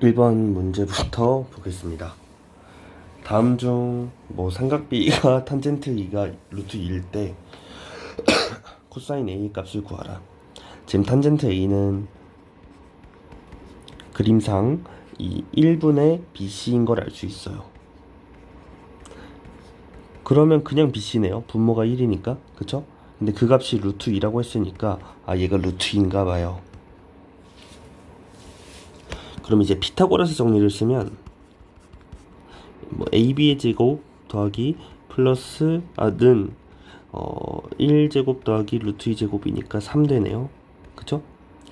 1번 문제부터 보겠습니다. 다음 중 삼각비가 탄젠트 2가 루트 2일 때 코사인 A 값을 구하라. 지금 탄젠트 A는 그림상 이 1분의 BC인 걸 알 수 있어요. 그러면 그냥 BC네요. 분모가 1이니까. 그쵸? 근데 그 값이 루트 2라고 했으니까 얘가 루트 2인가 봐요. 그럼 이제 피타고라스 정리를 쓰면 AB의 제곱 더하기 플러스 는 1제곱 더하기 루트 2제곱이니까 3 되네요. 그쵸?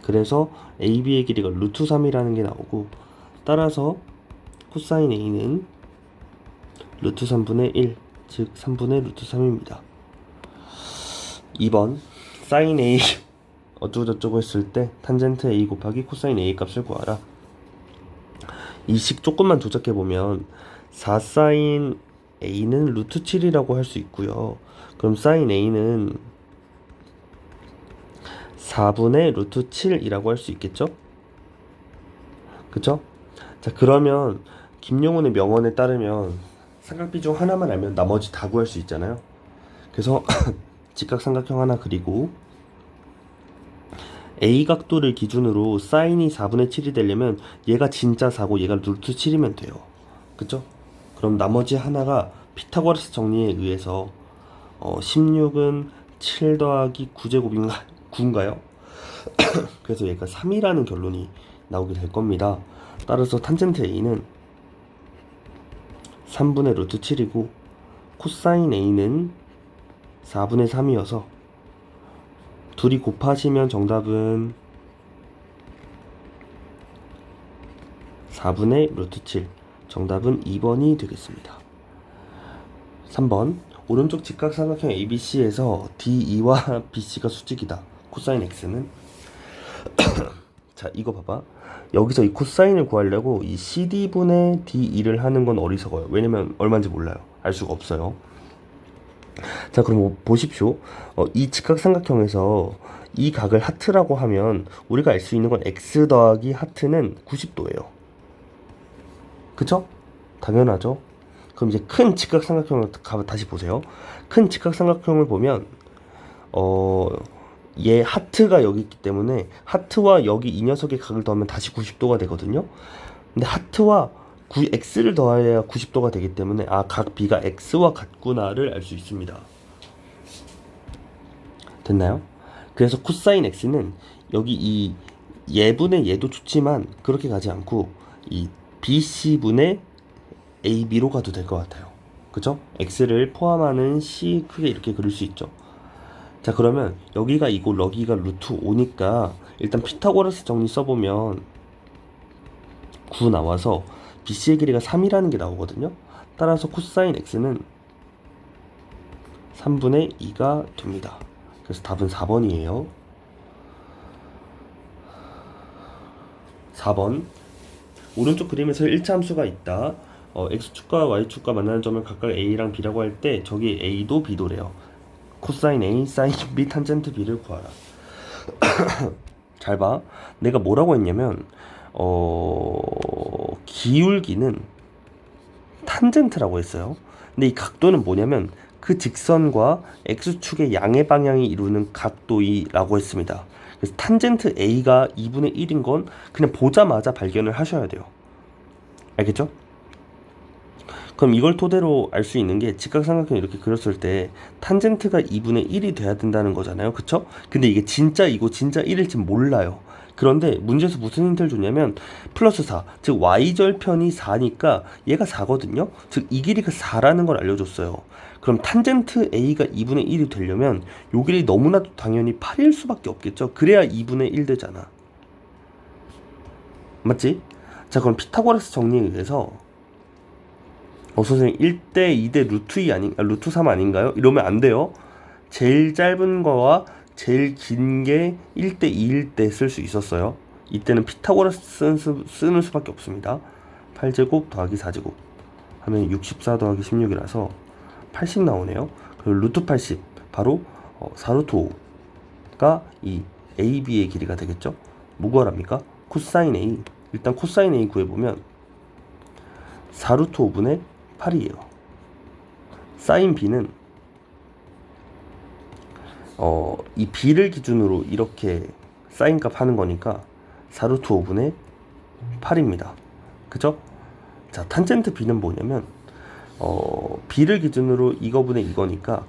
그래서 AB의 길이가 루트 3이라는 게 나오고, 따라서 코사인 A는 루트 3분의 1, 즉 3분의 루트 3입니다. 2번 사인 A 어쩌고저쩌고 했을 때 탄젠트 A 곱하기 코사인 A 값을 구하라. 이 식 조금만 조작해보면 4사인 A는 루트 7이라고 할 수 있고요. 그럼 사인 A는 4분의 루트 7이라고 할 수 있겠죠? 그쵸? 자, 그러면 김용훈의 명언에 따르면 삼각비 중 하나만 알면 나머지 다 구할 수 있잖아요. 그래서 직각삼각형 하나 그리고 A 각도를 기준으로 사인이 4분의 7이 되려면 얘가 진짜 4고 얘가 루트 7이면 돼요. 그쵸? 그럼 나머지 하나가 피타고라스 정리에 의해서 16은 7 더하기 9제곱인가 9인가요? 그래서 얘가 3이라는 결론이 나오게 될 겁니다. 따라서 탄젠트 A는 3분의 루트 7이고 코사인 A는 4분의 3이어서 둘이 곱하시면 정답은 4분의 루트 7, 정답은 2번이 되겠습니다. 3번 오른쪽 직각삼각형 ABC에서 DE와 BC가 수직이다. 코사인 X는 자, 이거 봐봐. 여기서 이 코사인을 구하려고 이 CD분의 DE를 하는 건 어리석어요. 왜냐면 얼마인지 몰라요. 알 수가 없어요. 자, 그럼 보십시오. 이 직각삼각형에서 이 각을 하트라고 하면 우리가 알 수 있는 건 X 더하기 하트는 90도예요. 그쵸? 당연하죠. 그럼 이제 큰 직각삼각형을 다시 보세요. 큰 직각삼각형을 보면 얘 하트가 여기 있기 때문에 하트와 여기 이 녀석의 각을 더하면 다시 90도가 되거든요. 근데 하트와 x를 더해야 90도가 되기 때문에 각 b가 x와 같구나를 알 수 있습니다. 됐나요? 그래서 코사인 x는 여기 이 얘분의 얘도 좋지만 그렇게 가지 않고 이 bc분의 ab로 가도 될 것 같아요. 그죠? x를 포함하는 c 크게 이렇게 그릴 수 있죠. 자, 그러면 여기가 2고 여기가 루트 5니까 일단 피타고라스 정리 써보면 9 나와서 BC의 길이가 3이라는 게 나오거든요. 따라서 코사인 X는 3분의 2가 됩니다. 그래서 답은 4번이에요. 4번 오른쪽 그림에서 1차 함수가 있다. X축과 Y축과 만나는 점을 각각 A랑 B라고 할 때 저기 A도 B도래요. 코사인 A, 사인 B, 탄젠트 B를 구하라. 잘 봐. 내가 뭐라고 했냐면 기울기는 탄젠트라고 했어요. 근데 이 각도는 뭐냐면 그 직선과 X축의 양의 방향이 이루는 각도이라고 했습니다. 그래서 탄젠트 A가 2분의 1인 건 그냥 보자마자 발견을 하셔야 돼요. 알겠죠? 그럼 이걸 토대로 알 수 있는 게 직각삼각형 이렇게 그렸을 때 탄젠트가 2분의 1이 돼야 된다는 거잖아요. 그쵸? 근데 이게 진짜 이거 진짜 1일지 몰라요. 그런데 문제에서 무슨 힌트를 줬냐면 플러스 4, 즉 y절편이 4니까 얘가 4거든요. 즉 이 길이가 4라는 걸 알려줬어요. 그럼 탄젠트 a가 2분의 1이 되려면 요 길이 너무나도 당연히 8일 수밖에 없겠죠. 그래야 2분의 1 되잖아. 맞지? 자, 그럼 피타고라스 정리에 의해서 선생님 1대 2대 루트 2 루트 3 아닌가요? 이러면 안 돼요. 제일 짧은 거와 제일 긴 게 1대 2일 때 쓸 수 있었어요. 이때는 피타고라스 쓰는 수밖에 없습니다. 8제곱 더하기 4제곱 하면 64 더하기 16이라서 80 나오네요. 그리고 루트 80 바로 4루트 5가 이 AB의 길이가 되겠죠. 뭐 구하랍니까? 코사인 A 일단 코사인 A 구해보면 4루트 5분의 8이에요. 사인 B는 이 B를 기준으로 이렇게 사인 값 하는 거니까 4루트 5분의 8입니다. 그죠? 자, 탄젠트 B는 뭐냐면 B를 기준으로 이거분의 이거니까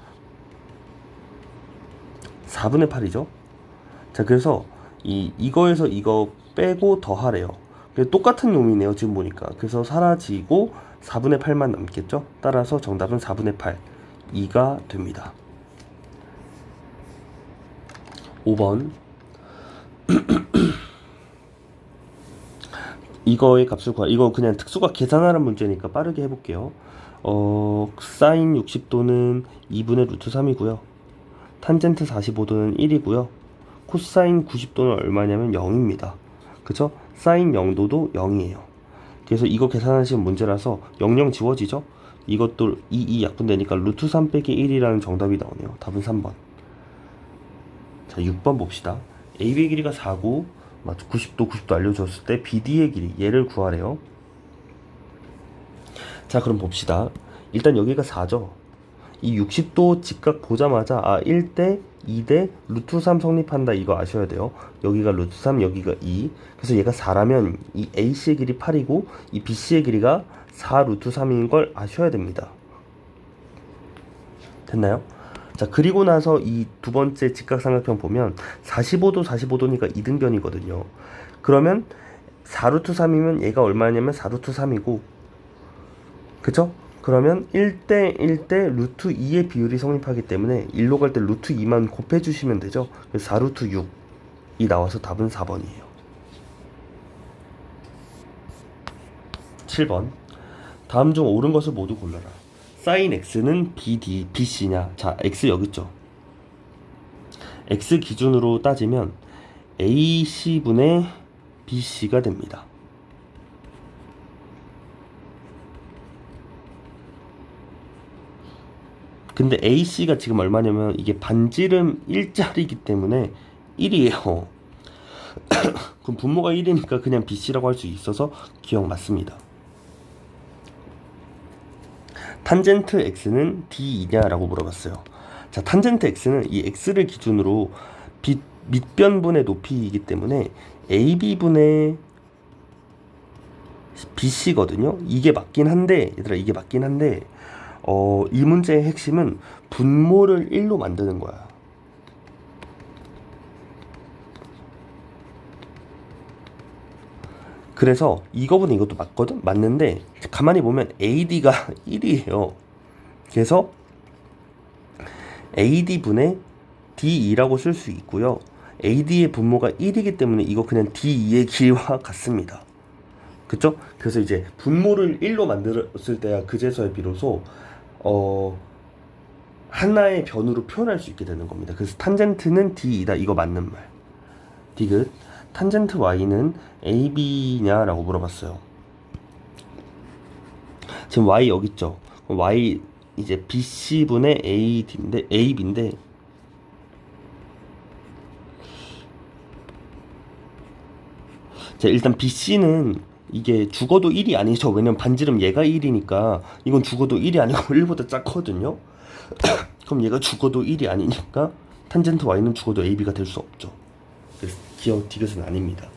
4분의 8이죠. 자, 그래서 이거에서 이거 빼고 더하래요. 똑같은 놈이네요, 지금 보니까. 그래서 사라지고 4분의 8만 남겠죠. 따라서 정답은 4분의 8 2가 됩니다. 5번 이거의 값을 구하. 이거 그냥 특수가 계산하는 문제니까 빠르게 해볼게요. 사인 60도는 2분의 루트 3이고요. 탄젠트 45도는 1이고요. 코사인 90도는 얼마냐면 0입니다. 그쵸? 사인 0도도 0이에요. 그래서 이거 계산하시는 문제라서 00 지워지죠? 이것도 2 약분되니까 루트 3 빼기 1이라는 정답이 나오네요. 답은 3번. 자, 6번 봅시다. AB의 길이가 4고 90도 알려줬을 때 BD의 길이 얘를 구하래요. 자, 그럼 봅시다. 일단 여기가 4죠. 이 60도 직각 보자마자 1대 2대 루트 3 성립한다, 이거 아셔야 돼요. 여기가 루트 3, 여기가 2. 그래서 얘가 4라면 이 AC의 길이 8이고 이 BC의 길이가 4 루트 3인 걸 아셔야 됩니다. 됐나요? 자, 그리고 나서 이 두 번째 직각삼각형 보면 45도니까 이등변이거든요. 그러면 4루트 3이면 얘가 얼마냐면 4루트 3이고, 그쵸? 그러면 1대 1대 루트 2의 비율이 성립하기 때문에 1로 갈 때 루트 2만 곱해주시면 되죠. 그래서 4루트 6이 나와서 답은 4번이에요. 7번. 다음 중 옳은 것을 모두 골라라. 사인 x는 BC냐? 자, x 여기 있죠. x 기준으로 따지면 AC분의 BC가 됩니다. 근데 AC가 지금 얼마냐면 이게 반지름 1짜리이기 때문에 1이에요. 그럼 분모가 1이니까 그냥 BC라고 할 수 있어서 기억 맞습니다. 탄젠트 x는 D이냐라고 물어봤어요. 자, 탄젠트 x는 이 x를 기준으로 밑변분의 높이이기 때문에 AB분의 BC거든요. 이게 맞긴 한데, 얘들아, 이게 맞긴 한데 이 문제의 핵심은 분모를 1로 만드는 거야. 그래서 이거보다 이것도 맞거든? 맞는데 가만히 보면 AD가 1이에요. 그래서 AD분의 D2라고 쓸 수 있고요. AD의 분모가 1이기 때문에 이거 그냥 D2의 길이와 같습니다. 그쵸? 그래서 이제 분모를 1로 만들었을 때야 그제서야 비로소 하나의 변으로 표현할 수 있게 되는 겁니다. 그래서 탄젠트는 D2다. 이거 맞는 말. 디귿. 탄젠트 y는 AB냐라고 물어봤어요. 지금 y 여기 있죠. y 이제 BC분의 AB인데 자, 일단 BC는 이게 죽어도 1이 아니죠. 왜냐면 반지름 얘가 1이니까 이건 죽어도 1이 아니고 1보다 작거든요. 그럼 얘가 죽어도 1이 아니니까 탄젠트 y는 죽어도 AB가 될 수 없죠. 그래서 기억 디귿은 아닙니다.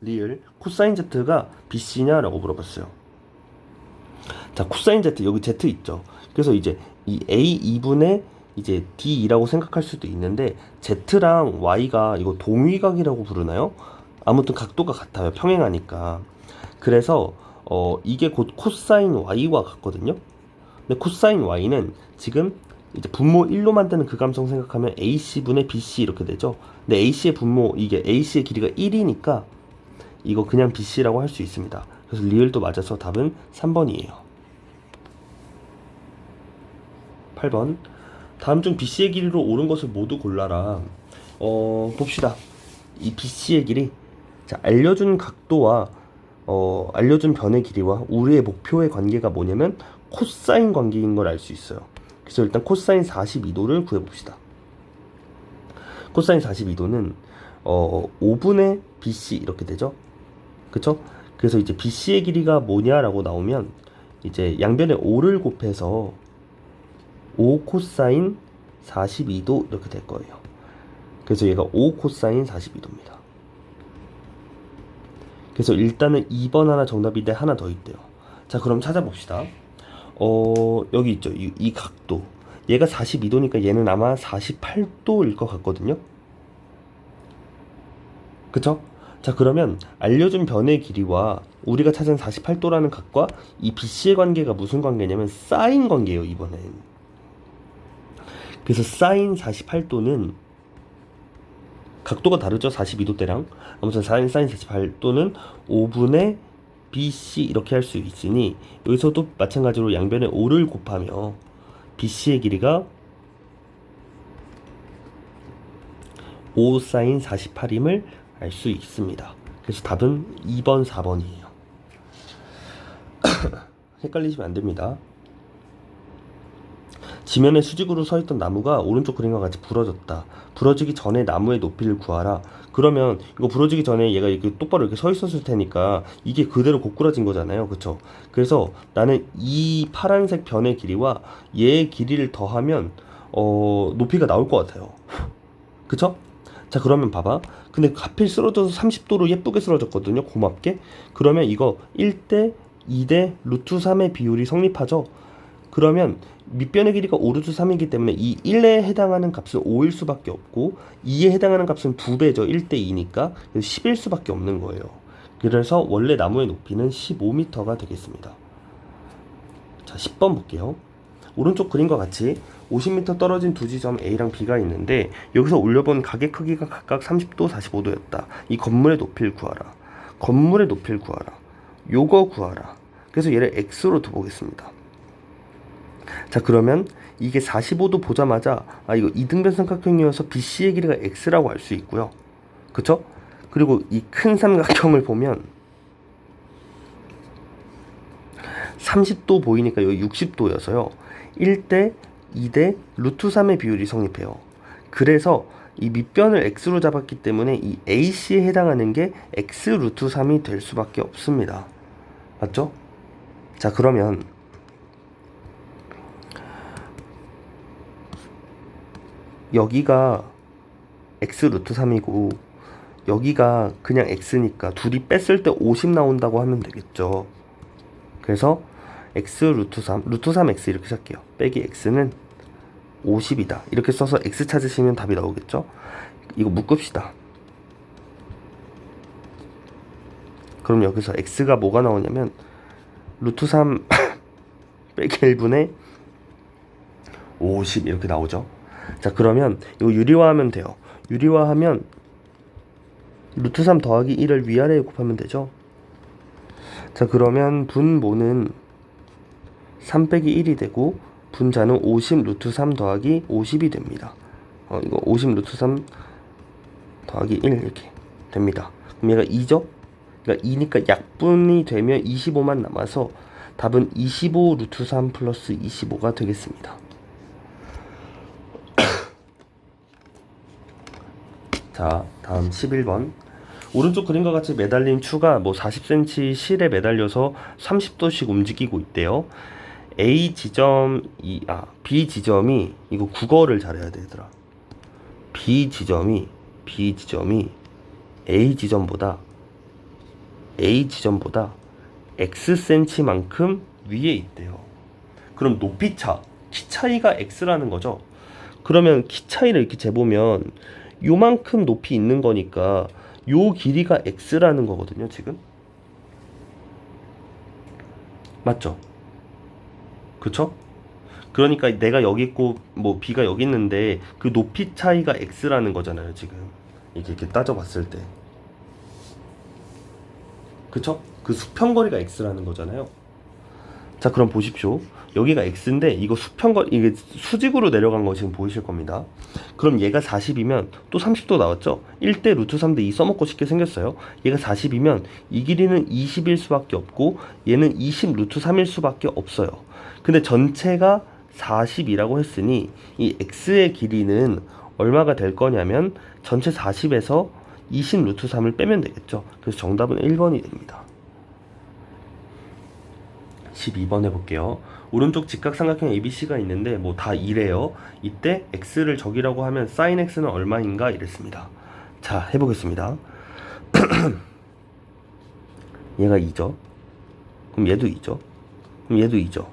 리을. 코사인 Z가 BC냐라고 물어봤어요. 자, 코사인 Z 여기 Z 있죠. 그래서 이제 이 A2분의 이제 D2라고 생각할 수도 있는데 Z랑 Y가 이거 동위각이라고 부르나요? 아무튼 각도가 같아요. 평행하니까. 그래서 이게 곧 코사인 Y와 같거든요. 근데 코사인 Y는 지금 이제 분모 1로 만드는 그 감성 생각하면 AC분의 BC 이렇게 되죠. 근데 AC의 분모, 이게 AC의 길이가 1이니까 이거 그냥 BC라고 할 수 있습니다. 그래서 리을도 맞아서 답은 3번이에요. 8번. 다음 중 BC의 길이로 옳은 것을 모두 골라라. 봅시다. 이 BC의 길이, 자, 알려준 각도와 알려준 변의 길이와 우리의 목표의 관계가 뭐냐면 코사인 관계인 걸 알 수 있어요. 그래서 일단 코사인 42도를 구해봅시다. 코사인 42도는 5분의 BC 이렇게 되죠. 그쵸? 그래서 이제 BC의 길이가 뭐냐라고 나오면 이제 양변에 5를 곱해서 5 코사인 42도 이렇게 될 거예요. 그래서 얘가 5 코사인 42도입니다. 그래서 일단은 2번 하나 정답인데 하나 더 있대요. 자, 그럼 찾아봅시다. 여기 있죠. 이 각도. 얘가 42도니까 얘는 아마 48도일 것 같거든요. 그쵸? 자, 그러면 알려준 변의 길이와 우리가 찾은 48도라는 각과 이 BC의 관계가 무슨 관계냐면 사인 관계예요, 이번엔. 그래서 사인 48도는 각도가 다르죠, 42도대랑. 아무튼 사인 48도는 5분의 BC 이렇게 할 수 있으니 여기서도 마찬가지로 양변에 5를 곱하며 BC의 길이가 5 사인 48임을 알 수 있습니다. 그래서 답은 2번, 4번이에요. 헷갈리시면 안 됩니다. 지면에 수직으로 서 있던 나무가 오른쪽 그림과 같이 부러졌다. 부러지기 전에 나무의 높이를 구하라. 그러면 이거 부러지기 전에 얘가 이렇게 똑바로 이렇게 서 있었을 테니까 이게 그대로 고꾸라진 거잖아요. 그쵸? 그래서 나는 이 파란색 변의 길이와 얘의 길이를 더하면 높이가 나올 것 같아요. 그쵸? 자, 그러면 봐봐. 근데 하필 쓰러져서 30도로 예쁘게 쓰러졌거든요. 고맙게. 그러면 이거 1대 2대 루트 3의 비율이 성립하죠. 그러면 밑변의 길이가 5 루트 3이기 때문에 이 1에 해당하는 값은 5일 수밖에 없고 2에 해당하는 값은 2배죠. 1대 2니까 10일 수밖에 없는 거예요. 그래서 원래 나무의 높이는 15m가 되겠습니다. 자, 10번 볼게요. 오른쪽 그림과 같이 50m 떨어진 두 지점 A랑 B가 있는데 여기서 올려본 가게 크기가 각각 30도, 45도였다. 이 건물의 높이를 구하라. 건물의 높이를 구하라. 요거 구하라. 그래서 얘를 X로 두보겠습니다. 자, 그러면 이게 45도 보자마자 이거 이등변 삼각형이어서 BC의 길이가 X라고 알 수 있고요. 그쵸? 그리고 이 큰 삼각형을 보면 30도 보이니까 여기 60도여서요. 1대 2대 루트 3의 비율이 성립해요. 그래서 이 밑변을 X로 잡았기 때문에 이 AC에 해당하는 게 X 루트 3이 될 수밖에 없습니다. 맞죠? 자, 그러면 여기가 X 루트 3이고 여기가 그냥 X니까 둘이 뺐을 때 50 나온다고 하면 되겠죠. 그래서 X 루트 3, 루트 3X 이렇게 쓸게요. 빼기 X는 50이다. 이렇게 써서 X 찾으시면 답이 나오겠죠. 이거 묶읍시다. 그럼 여기서 X가 뭐가 나오냐면 루트 3 빼기 1분의 50 이렇게 나오죠. 자, 그러면 이거 유리화하면 돼요. 유리화하면 루트 3 더하기 1을 위아래에 곱하면 되죠. 자, 그러면 분모는 3 빼기 1이 되고 분자는 50 루트 3 더하기 50이 됩니다. 이거 50 루트 3 더하기 1 이렇게 됩니다. 그럼 얘가 2죠? 그러니까 2니까 약분이 되면 25만 남아서 답은 25 루트 3 플러스 25가 되겠습니다. 자, 다음 11번. 오른쪽 그림과 같이 매달린 추가 40cm 실에 매달려서 30도씩 움직이고 있대요. B 지점이 이거 국어를 잘해야 되더라. B 지점이 A 지점보다 Xcm만큼 위에 있대요. 그럼 높이 차, 키 차이가 X라는 거죠. 그러면 키 차이를 이렇게 재보면 요만큼 높이 있는 거니까 요 길이가 X라는 거거든요, 지금. 맞죠? 그쵸? 그러니까 내가 여기 있고 B가 여기 있는데 그 높이 차이가 X라는 거잖아요, 지금. 이렇게 따져봤을 때. 그쵸? 그 수평거리가 X라는 거잖아요. 자, 그럼 보십시오. 여기가 X인데 이거 수평거리, 이게 수직으로 내려간 거 지금 보이실 겁니다. 그럼 얘가 40이면 또 30도 나왔죠? 1대 루트 3대 2 써먹고 쉽게 생겼어요. 얘가 40이면 이 길이는 20일 수밖에 없고 얘는 20 루트 3일 수밖에 없어요. 근데 전체가 40이라고 했으니 이 X의 길이는 얼마가 될 거냐면 전체 40에서 20 루트 3을 빼면 되겠죠. 그래서 정답은 1번이 됩니다. 12번 해볼게요. 오른쪽 직각삼각형 ABC가 있는데 뭐 다 이래요. 이때 x를 적이라고 하면 sin x는 얼마인가 이랬습니다. 자, 해보겠습니다. 얘가 2죠. 그럼 얘도 2죠. 그럼 얘도 2죠.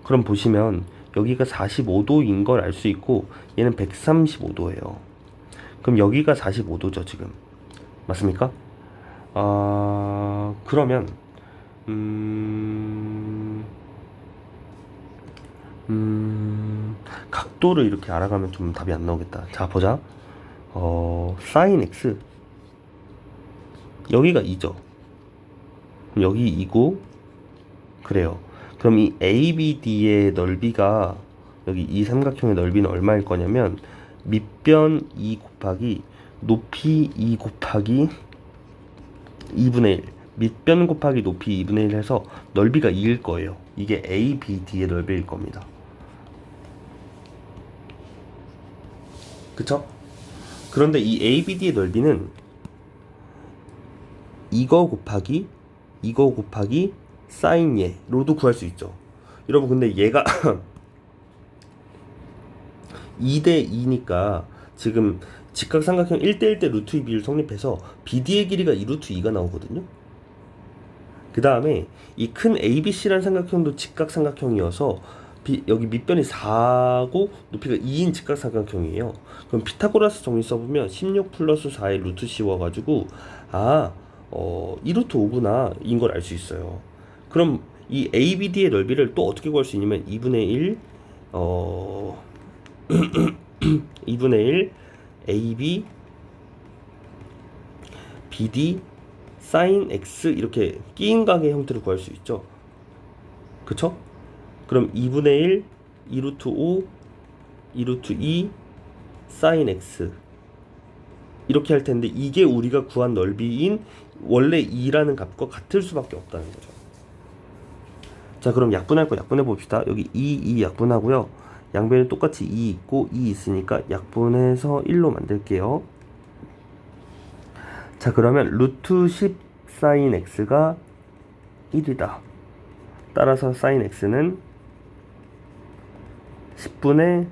그럼 보시면 여기가 45도인 걸 알 수 있고 얘는 135도예요. 그럼 여기가 45도죠 지금. 맞습니까? 그러면 각도를 이렇게 알아가면 좀 답이 안 나오겠다. 자, 보자. sin x 여기가 2죠. 여기 2고 그래요. 그럼 이 ABD의 넓이가 여기 이 삼각형의 넓이는 얼마일 거냐면 밑변 2 곱하기 높이 2 곱하기 2분의 1 밑변 곱하기 높이 2분의 1 해서 넓이가 2일 거예요. 이게 ABD의 넓이일 겁니다. 그쵸? 그런데 이 ABD의 넓이는 이거 곱하기 sin 얘로도 구할 수 있죠. 여러분 근데 얘가 2대 2니까 지금 직각삼각형 1대1 대 루트 2 비율 성립해서 BD의 길이가 2 루트 2가 나오거든요. 그 다음에 이 큰 ABC라는 삼각형도 직각삼각형이어서 여기 밑변이 4고 높이가 2인 직각삼각형이에요. 그럼 피타고라스 정리 써보면 16 플러스 4의 루트 씌워가지고 2 루트 5구나 인 걸 알 수 있어요. 그럼 이 ABD의 넓이를 또 어떻게 구할 수 있냐면 2분의 1 2분의 1 AB BD sin x 이렇게 끼인 각의 형태로 구할 수 있죠. 그쵸? 그럼 2분의 1 2루트 5 2루트 2 sin x 이렇게 할 텐데 이게 우리가 구한 넓이인 원래 2라는 값과 같을 수밖에 없다는 거죠. 자, 그럼 약분할 거 약분해 봅시다. 여기 2 약분하고요. 양변에 똑같이 2 있고 2 있으니까 약분해서 1로 만들게요. 자, 그러면 루트 10 sin x가 1이다. 따라서 sin x는 10분의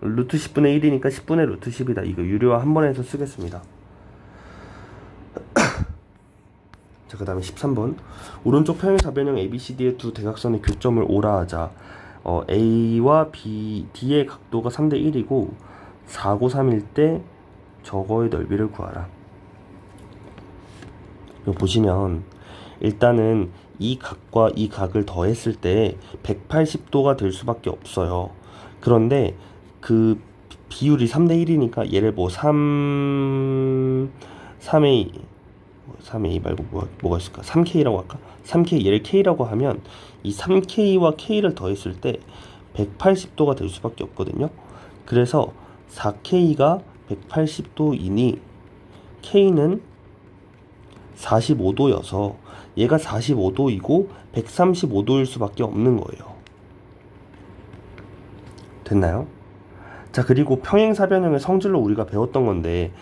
루트 10분의 1이니까 10분의 루트 10이다. 이거 유료화 한 번에 해서 쓰겠습니다. 자, 그 다음에 13번. 오른쪽 평행사변형 ABCD의 두 대각선의 교점을 오라 하자. A와 B, D의 각도가 3대 1이고 4고 3일 때 저거의 넓이를 구하라. 이거 보시면 일단은 이 각과 이 각을 더했을 때 180도가 될 수밖에 없어요. 그런데 그 비율이 3대 1이니까 얘를 뭐 3A 말고 뭐가 있을까? 3K라고 할까? 3K 얘를 K라고 하면 이 3K와 K를 더했을 때 180도가 될 수밖에 없거든요. 그래서 4K가 180도이니 K는 45도여서 얘가 45도이고 135도일 수밖에 없는 거예요. 됐나요? 자, 그리고 평행사변형의 성질로 우리가 배웠던 건데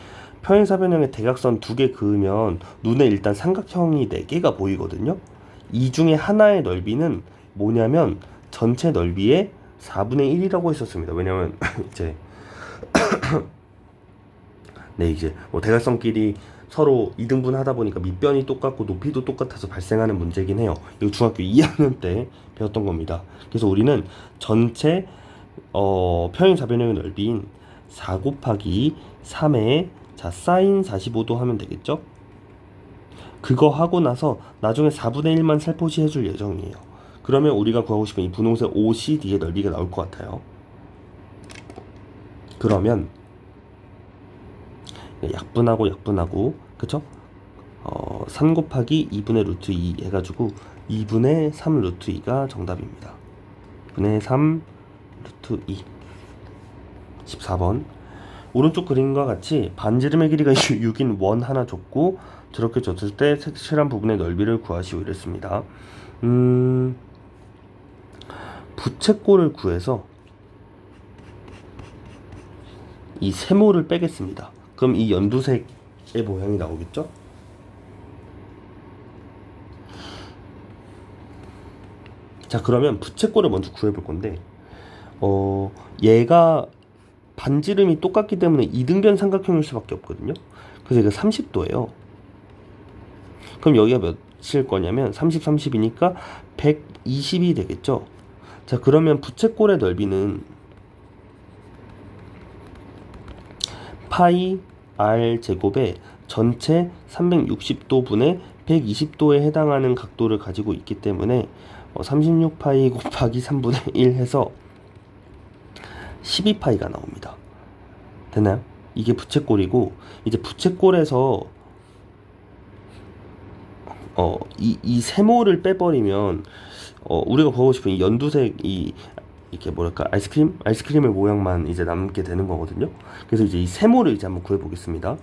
평행사변형의 대각선 2개 그으면 눈에 일단 삼각형이 4개가 보이거든요. 이 중에 하나의 넓이는 뭐냐면 전체 넓이의 4분의 1이라고 했었습니다. 왜냐면 이제 이제 뭐 대각선끼리 서로 이등분 하다 보니까 밑변이 똑같고 높이도 똑같아서 발생하는 문제긴 해요. 이거 중학교 2학년 때 배웠던 겁니다. 그래서 우리는 전체 평행사변형의 넓이인 4 곱하기 3에 자 sin 45도 하면 되겠죠? 그거 하고 나서 나중에 4분의 1만 살포시 해줄 예정이에요. 그러면 우리가 구하고 싶은 이 분홍색 OCD의 넓이가 나올 것 같아요. 그러면 약분하고 그쵸? 3 곱하기 2분의 루트 2 해가지고 2분의 3 루트 2가 정답입니다. 2분의 3 루트 2. 14번. 오른쪽 그림과 같이 반지름의 길이가 6인 원 하나 줬고 저렇게 줬을 때 색칠한 부분의 넓이를 구하시오 이랬습니다. 부채꼴을 구해서 이 세모를 빼겠습니다. 그럼 이 연두색 모양이 나오겠죠? 자, 그러면 부채꼴을 먼저 구해볼 건데, 얘가 반지름이 똑같기 때문에 이등변 삼각형일 수밖에 없거든요. 그래서 이거 30도예요. 그럼 여기가 몇일 거냐면 30, 30이니까 120이 되겠죠. 자, 그러면 부채꼴의 넓이는 파이 r 제곱에 전체 360도 분의 120도에 해당하는 각도를 가지고 있기 때문에 36파이 곱하기 3분의 1 해서 12파이가 나옵니다. 됐나요? 이게 부채꼴이고, 이제 부채꼴에서 이 세모를 빼버리면 우리가 보고 싶은 이 연두색 이렇게 뭐랄까 아이스크림의 모양만 이제 남게 되는 거거든요. 그래서 이제 이 세모를 이제 한번 구해 보겠습니다.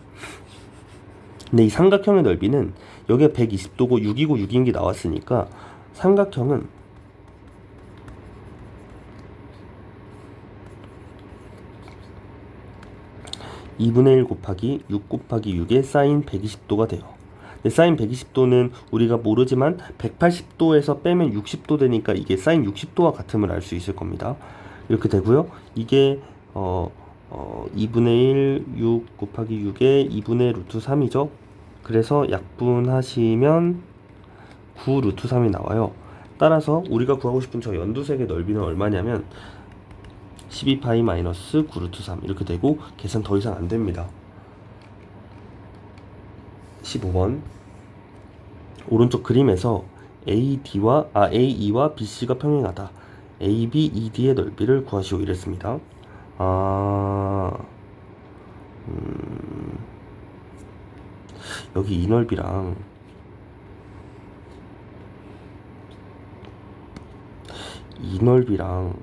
근데 이 삼각형의 넓이는 여기가 120도고 6이고 6인 게 나왔으니까 삼각형은 (2분의 1) 곱하기 6 곱하기 6의 사인 120도가 돼요. 사인 120도는 우리가 모르지만 180도에서 빼면 60도 되니까 이게 사인 60도와 같음을 알 수 있을 겁니다. 이렇게 되고요. 이게 2분의 1, 6 곱하기 6의 2분의 루트 3이죠. 그래서 약분하시면 9 루트 3이 나와요. 따라서 우리가 구하고 싶은 저 연두색의 넓이는 얼마냐면 12파이 마이너스 9 루트 3 이렇게 되고 계산 더 이상 안 됩니다. 15번 오른쪽 그림에서 AE와 BC가 평행하다. AB, ED의 넓이를 구하시오 이랬습니다. 여기 이 넓이랑 이 넓이랑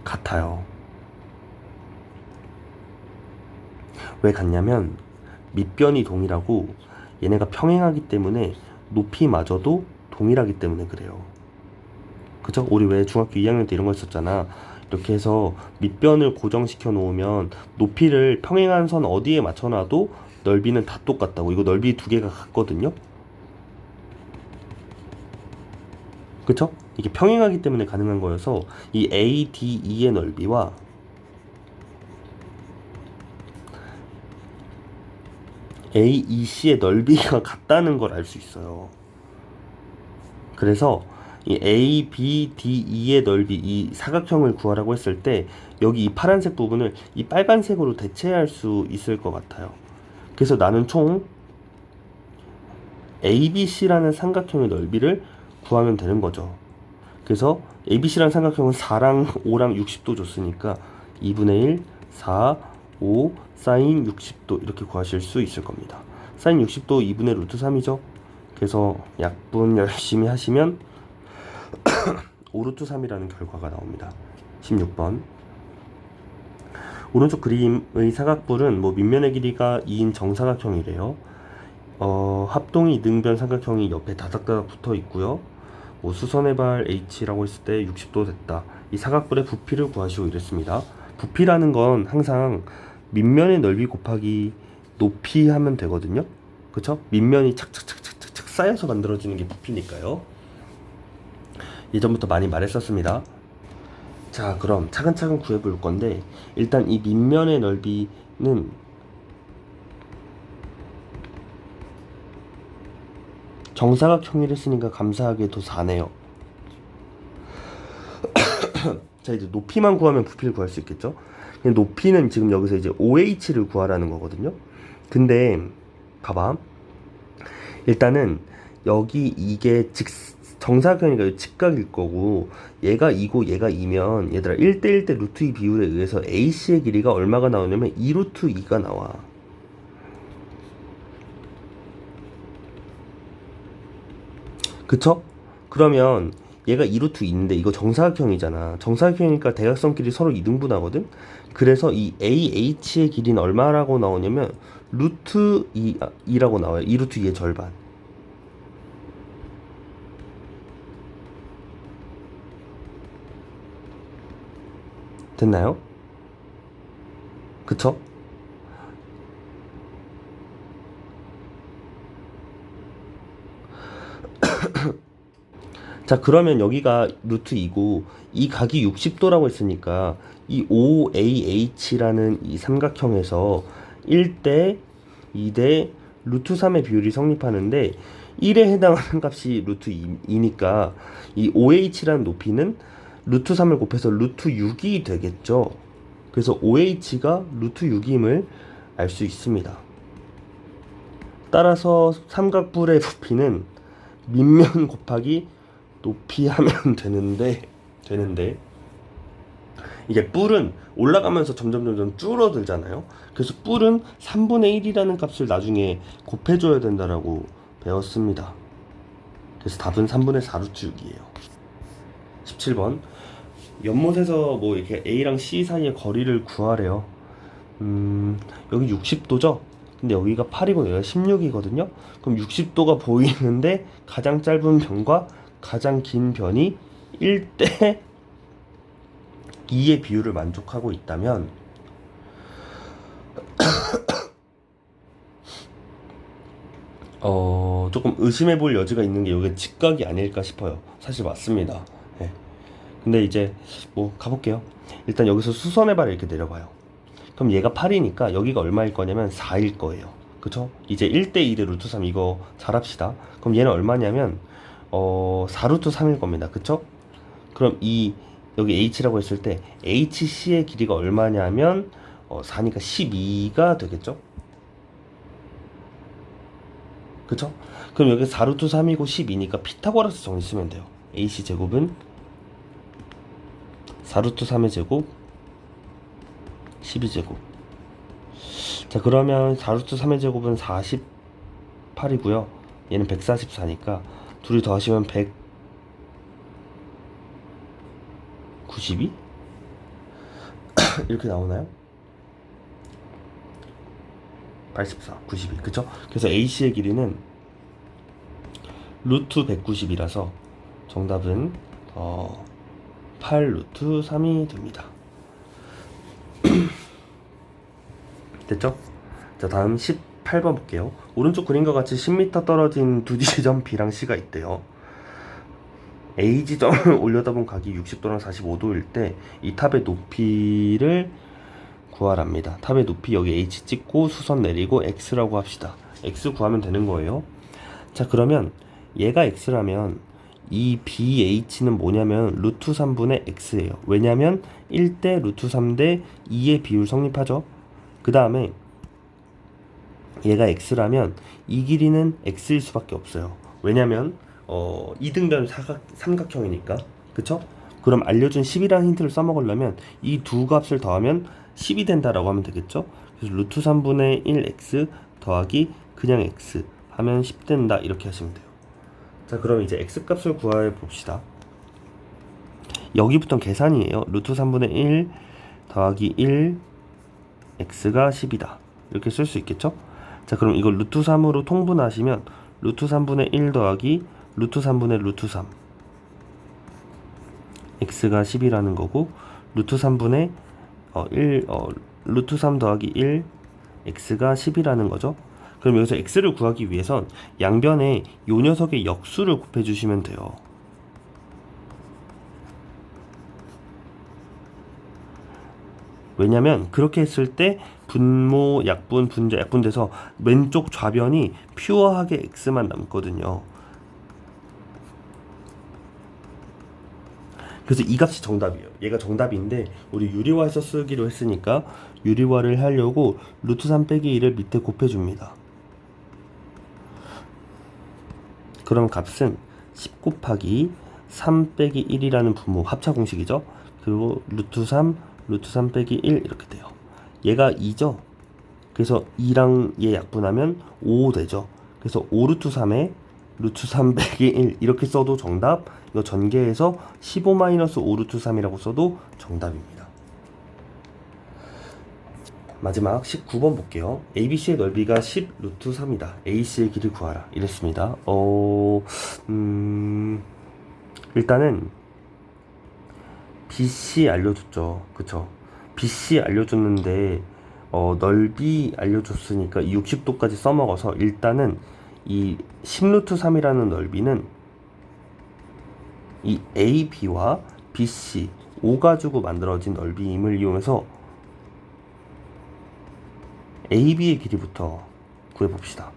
같아요. 왜 같냐면 밑변이 동일하고 얘네가 평행하기 때문에 높이마저도 동일하기 때문에 그래요. 그죠? 우리 왜 중학교 2학년 때 이런 거 했었잖아. 이렇게 해서 밑변을 고정시켜 놓으면 높이를 평행한 선 어디에 맞춰놔도 넓이는 다 똑같다고. 이거 넓이 두 개가 같거든요. 그쵸? 이게 평행하기 때문에 가능한 거여서 이 ADE의 넓이와 AEC의 넓이가 같다는 걸 알 수 있어요. 그래서 이 ABDE의 넓이, 이 사각형을 구하라고 했을 때 여기 이 파란색 부분을 이 빨간색으로 대체할 수 있을 것 같아요. 그래서 나는 총 ABC라는 삼각형의 넓이를 구하면 되는 거죠. 그래서 ABC라는 삼각형은 4랑 5랑 60도 줬으니까 2분의 1, 4, 5, 사인 60도 이렇게 구하실 수 있을 겁니다. 사인 60도 2분의 루트 3이죠. 그래서 약분 열심히 하시면 5루트 3이라는 결과가 나옵니다. 16번 오른쪽 그림의 사각뿔은 밑면의 길이가 2인 정사각형이래요. 합동이 이등변 삼각형이 옆에 다닥다닥 붙어 있고요. 수선의 발 H라고 했을 때 60도 됐다. 이 사각뿔의 부피를 구하시오 이랬습니다. 부피라는 건 항상 밑면의 넓이 곱하기 높이 하면 되거든요. 그쵸? 밑면이 착착착착착 쌓여서 만들어지는 게 부피니까요. 예전부터 많이 말했었습니다. 자, 그럼 차근차근 구해볼 건데 일단 이 밑면의 넓이는 정사각형이라 했으니까 감사하게도 4네요. 자, 이제 높이만 구하면 부피를 구할 수 있겠죠. 높이는 지금 여기서 이제 OH를 구하라는 거거든요. 근데 봐봐, 일단은 여기 이게 정사각형이니까 직각일 거고 얘가 2고 얘가 2면 얘들아 1대1대 루트 2 비율에 의해서 AC의 길이가 얼마가 나오냐면 2 루트 2가 나와. 그쵸? 그러면 얘가 2 루트 2인데 이거 정사각형이잖아. 정사각형이니까 대각선끼리 서로 이등분하거든. 그래서 이 AH의 길이는 얼마라고 나오냐면 루트 2라고 나와요. 2 루트 2의 절반. 됐나요? 그쵸? 자, 그러면 여기가 루트 2고 이 각이 60도라고 했으니까 이 OAH라는 이 삼각형에서 1대 2대 루트 3의 비율이 성립하는데 1에 해당하는 값이 루트 2니까 이 OH라는 높이는 루트 3을 곱해서 루트 6이 되겠죠. 그래서 OH가 루트 6임을 알 수 있습니다. 따라서 삼각뿔의 부피는 밑면 곱하기 높이 하면 되는데 이게 뿔은 올라가면서 점점 줄어들잖아요. 그래서 뿔은 3분의 1이라는 값을 나중에 곱해줘야 된다라고 배웠습니다. 그래서 답은 3분의 4루트 6이에요. 17번 연못에서 뭐 이렇게 A랑 C 사이의 거리를 구하래요. 여기 60도죠? 근데 여기가 8이고 여기가 16이거든요. 그럼 60도가 보이는데 가장 짧은 변과 가장 긴 변이 1대 2의 비율을 만족하고 있다면 조금 의심해 볼 여지가 있는 게 이게 직각이 아닐까 싶어요. 사실 맞습니다. 네. 근데 이제 뭐 가볼게요. 일단 여기서 수선의 발을 이렇게 내려봐요. 그럼 얘가 8이니까 여기가 얼마일 거냐면 4일 거예요. 그쵸? 이제 1대 2대 루트 3 이거 잘합시다. 그럼 얘는 얼마냐면 4루트 3일 겁니다. 그쵸? 그럼 이 여기 h라고 했을 때 hc의 길이가 얼마냐면 4니까 12가 되겠죠? 그쵸? 그럼 여기 4루트 3이고 12니까 피타고라스 정리 쓰면 돼요. ac 제곱은 4루트 3의 제곱 12제곱. 자, 그러면 4루트 3의 제곱은 48이고요. 얘는 144니까 둘이 더하시면 192? 이렇게 나오나요? 84, 92. 그쵸? 그래서 AC의 길이는 루트 190이라서 정답은 8 루트 3이 됩니다. 됐죠? 자, 다음 18번 볼게요. 오른쪽 그림과 같이 10m 떨어진 두 지점 B랑 C가 있대요. A 지점을 올려다본 각이 60도랑 45도일 때 이 탑의 높이를 구하랍니다. 탑의 높이 여기 H 찍고 수선 내리고 X라고 합시다. X 구하면 되는 거예요. 자, 그러면 얘가 X라면 이 BH는 뭐냐면 루트 3분의 X예요. 왜냐면 1대 루트 3대 2의 비율 성립하죠. 그 다음에 얘가 X라면 이 길이는 X일 수밖에 없어요. 왜냐면 이등변 삼각형이니까. 그쵸? 그럼 알려준 10이라는 힌트를 써먹으려면 이 두 값을 더하면 10이 된다라고 하면 되겠죠? 그래서 루트 3분의 1x 더하기 그냥 x 하면 10 된다 이렇게 하시면 돼요. 자, 그럼 이제 x 값을 구해 봅시다. 여기부터 계산이에요. 루트 3분의 1 더하기 1 x가 10이다 이렇게 쓸 수 있겠죠? 자, 그럼 이걸 루트 3으로 통분하시면 루트 3분의 1 더하기 루트 3분의 루트 3 x가 10이라는 거고 루트 3분의 루트 3 더하기 1 x가 10이라는 거죠. 그럼 여기서 x를 구하기 위해선 양변에 요 녀석의 역수를 곱해주시면 돼요. 왜냐면 그렇게 했을 때 분모, 약분, 분자, 약분돼서 왼쪽 좌변이 퓨어하게 x만 남거든요. 그래서 이 값이 정답이에요. 얘가 정답인데 우리 유리화해서 쓰기로 했으니까 유리화를 하려고 루트 3 빼기 1을 밑에 곱해줍니다. 그럼 값은 10 곱하기 3 빼기 1이라는 분모 합차 공식이죠. 그리고 루트 3 빼기 1 이렇게 돼요. 얘가 2죠. 그래서 2랑 얘 약분하면 5 되죠. 그래서 5 루트 3에 루트 3 빼기 1 이렇게 써도 정답. 이거 전개해서 15-5 루트 3이라고 써도 정답입니다. 마지막 19번 볼게요. ABC의 넓이가 10 루트 3이다. AC의 길이 구하라. 이랬습니다. 일단은 BC 알려줬죠. 그쵸? BC 알려줬는데 넓이 알려줬으니까 60도까지 써먹어서 일단은 이 10 루트 3이라는 넓이는 이 AB와 BC, O가 주고 만들어진 넓이임을 이용해서 AB의 길이부터 구해봅시다.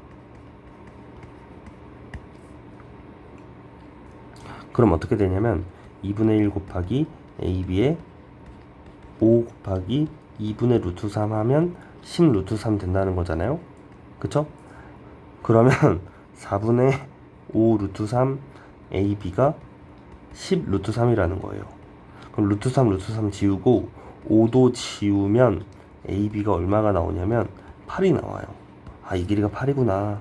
그럼 어떻게 되냐면 2분의 1 곱하기 AB의 5 곱하기 2분의 루트 3 하면 10 루트 3 된다는 거잖아요. 그쵸? 그러면 4분의 5 루트 3 AB가 10 루트 3이라는 거예요. 그럼 루트 3 루트 3 지우고 5도 지우면 AB가 얼마가 나오냐면 8이 나와요. 아, 이 길이가 8이구나.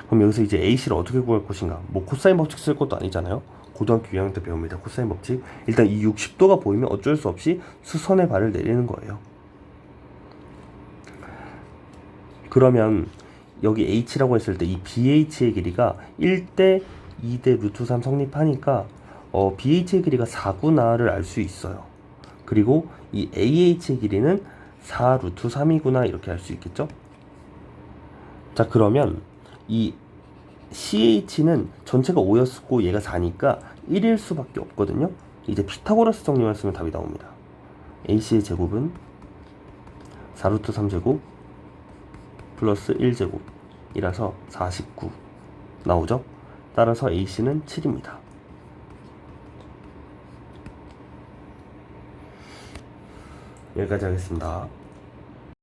그럼 여기서 이제 AC를 어떻게 구할 것인가? 뭐 코사인 법칙 쓸 것도 아니잖아요. 고등학교 2학년 때 배웁니다. 코사인 법칙. 일단 이 60도가 보이면 어쩔 수 없이 수선의 발을 내리는 거예요. 그러면 여기 H라고 했을 때 이 BH의 길이가 1대 2대 루트 3 성립하니까 BH의 길이가 4구나를 알 수 있어요. 그리고 이 AH의 길이는 4 루트 3이구나 이렇게 알 수 있겠죠? 자, 그러면 이 CH는 전체가 5였고 얘가 4니까 1일 수밖에 없거든요. 이제 피타고라스 정리만 쓰면 답이 나옵니다. AC의 제곱은 4루트 3제곱 플러스 1제곱이라서 49 나오죠. 따라서 AC는 7입니다. 여기까지 하겠습니다.